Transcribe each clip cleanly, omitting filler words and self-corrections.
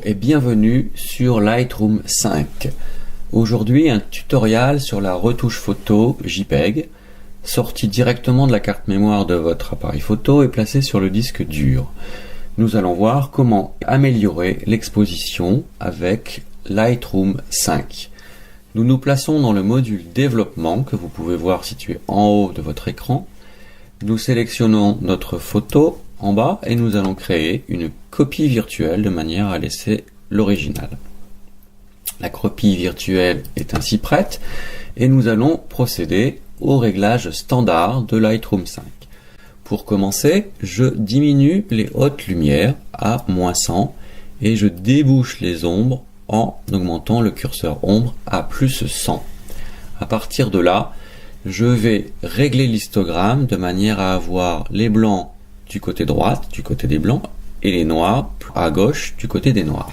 et bienvenue sur Lightroom 5. Aujourd'hui, un tutoriel sur la retouche photo JPEG, sortie directement de la carte mémoire de votre appareil photo et placée sur le disque dur. Nous allons voir comment améliorer l'exposition avec Lightroom 5. Nous nous plaçons dans le module développement que vous pouvez voir situé en haut de votre écran. Nous sélectionnons notre photo en bas et nous allons créer une copie virtuelle de manière à laisser l'original. La copie virtuelle est ainsi prête et nous allons procéder au réglage standard de Lightroom 5. Pour commencer, je diminue les hautes lumières à -100 et je débouche les ombres en augmentant le curseur ombre à +100. À partir de là, je vais régler l'histogramme de manière à avoir les blancs du côté droit, du côté des blancs, et les noirs à gauche, du côté des noirs.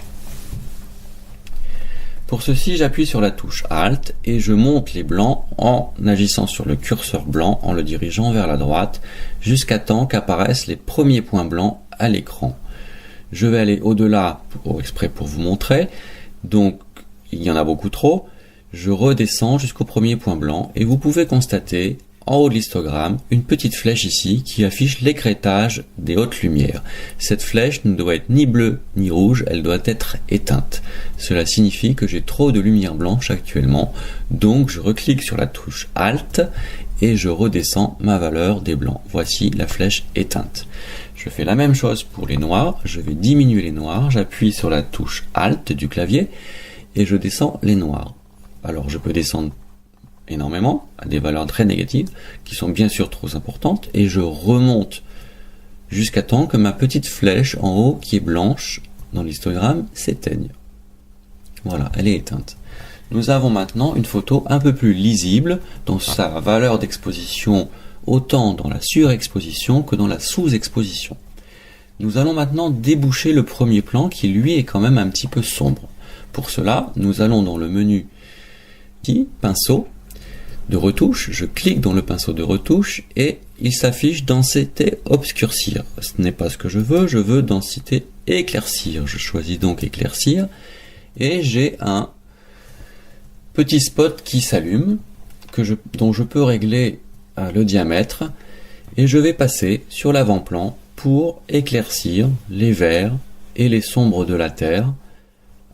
Pour ceci, j'appuie sur la touche Alt et je monte les blancs en agissant sur le curseur blanc en le dirigeant vers la droite jusqu'à temps qu'apparaissent les premiers points blancs à l'écran. Je vais aller au-delà exprès pour vous montrer, donc il y en a beaucoup trop. Je redescends jusqu'au premier point blanc et vous pouvez constater en haut de l'histogramme une petite flèche ici qui affiche l'écrêtage des hautes lumières. Cette flèche ne doit être ni bleue ni rouge, elle doit être éteinte. Cela signifie que j'ai trop de lumière blanche actuellement, donc je reclique sur la touche Alt et je redescends ma valeur des blancs. Voici la flèche éteinte. Je fais la même chose pour les noirs, je vais diminuer les noirs, j'appuie sur la touche Alt du clavier et je descends les noirs. Alors je peux descendre énormément à des valeurs très négatives qui sont bien sûr trop importantes et je remonte jusqu'à temps que ma petite flèche en haut qui est blanche dans l'histogramme s'éteigne. Voilà, elle est éteinte. Nous avons maintenant une photo un peu plus lisible dans sa valeur d'exposition, autant dans la surexposition que dans la sous-exposition. Nous allons maintenant déboucher le premier plan qui lui est quand même un petit peu sombre. Pour cela, nous allons dans le menu pinceau de retouche, je clique dans le pinceau de retouche et il s'affiche densité obscurcir. Ce n'est pas ce que je veux densité éclaircir. Je choisis donc éclaircir et j'ai un petit spot qui s'allume dont je peux régler le diamètre et je vais passer sur l'avant-plan pour éclaircir les verts et les sombres de la terre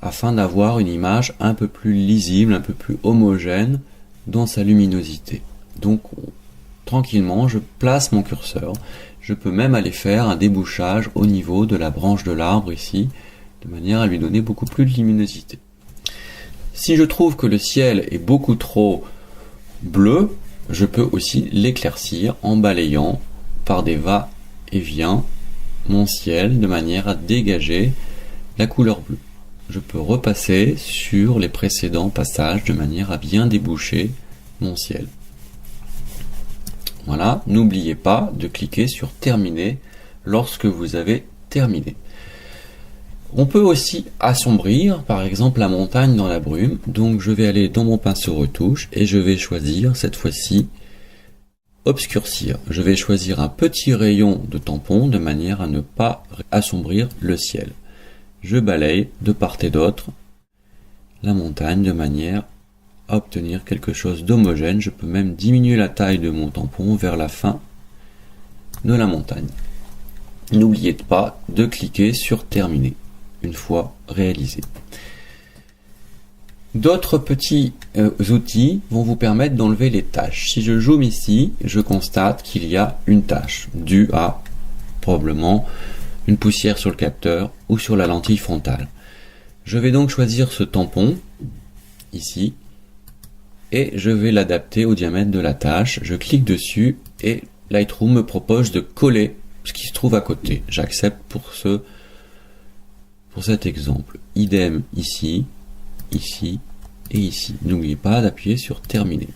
afin d'avoir une image un peu plus lisible, un peu plus homogène dans sa luminosité. Donc tranquillement je place mon curseur, je peux même aller faire un débouchage au niveau de la branche de l'arbre ici, de manière à lui donner beaucoup plus de luminosité. Si je trouve que le ciel est beaucoup trop bleu, je peux aussi l'éclaircir en balayant par des va-et-vient mon ciel de manière à dégager la couleur bleue. Je peux repasser sur les précédents passages de manière à bien déboucher mon ciel. Voilà, n'oubliez pas de cliquer sur terminer lorsque vous avez terminé. On peut aussi assombrir, par exemple la montagne dans la brume, donc je vais aller dans mon pinceau retouche et je vais choisir cette fois-ci obscurcir. Je vais choisir un petit rayon de tampon de manière à ne pas assombrir le ciel. Je balaye de part et d'autre la montagne de manière à obtenir quelque chose d'homogène. Je peux même diminuer la taille de mon tampon vers la fin de la montagne. N'oubliez pas de cliquer sur terminer une fois réalisé. D'autres petits outils vont vous permettre d'enlever les taches. Si je zoome ici, je constate qu'il y a une tache due à probablement une poussière sur le capteur ou sur la lentille frontale. Je vais donc choisir ce tampon ici et je vais l'adapter au diamètre de la tâche. Je clique dessus et Lightroom me propose de coller ce qui se trouve à côté. J'accepte pour cet exemple. Idem ici, ici et ici. N'oubliez pas d'appuyer sur terminer.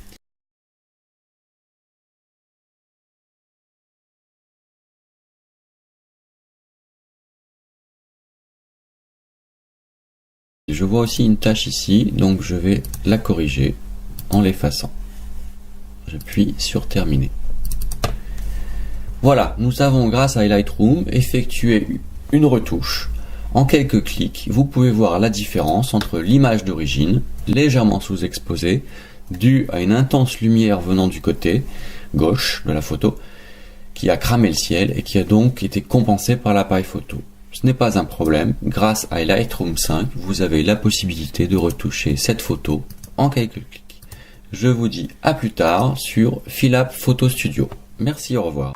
Je vois aussi une tache ici, donc je vais la corriger en l'effaçant. J'appuie sur terminer. Voilà, nous avons grâce à Lightroom effectué une retouche En quelques clics, vous pouvez voir la différence entre l'image d'origine, légèrement sous-exposée, due à une intense lumière venant du côté gauche de la photo, qui a cramé le ciel et qui a donc été compensée par l'appareil photo. Ce n'est pas un problème, grâce à Lightroom 5, vous avez la possibilité de retoucher cette photo en quelques clics. Je vous dis à plus tard sur Philap Photo Studio. Merci, au revoir.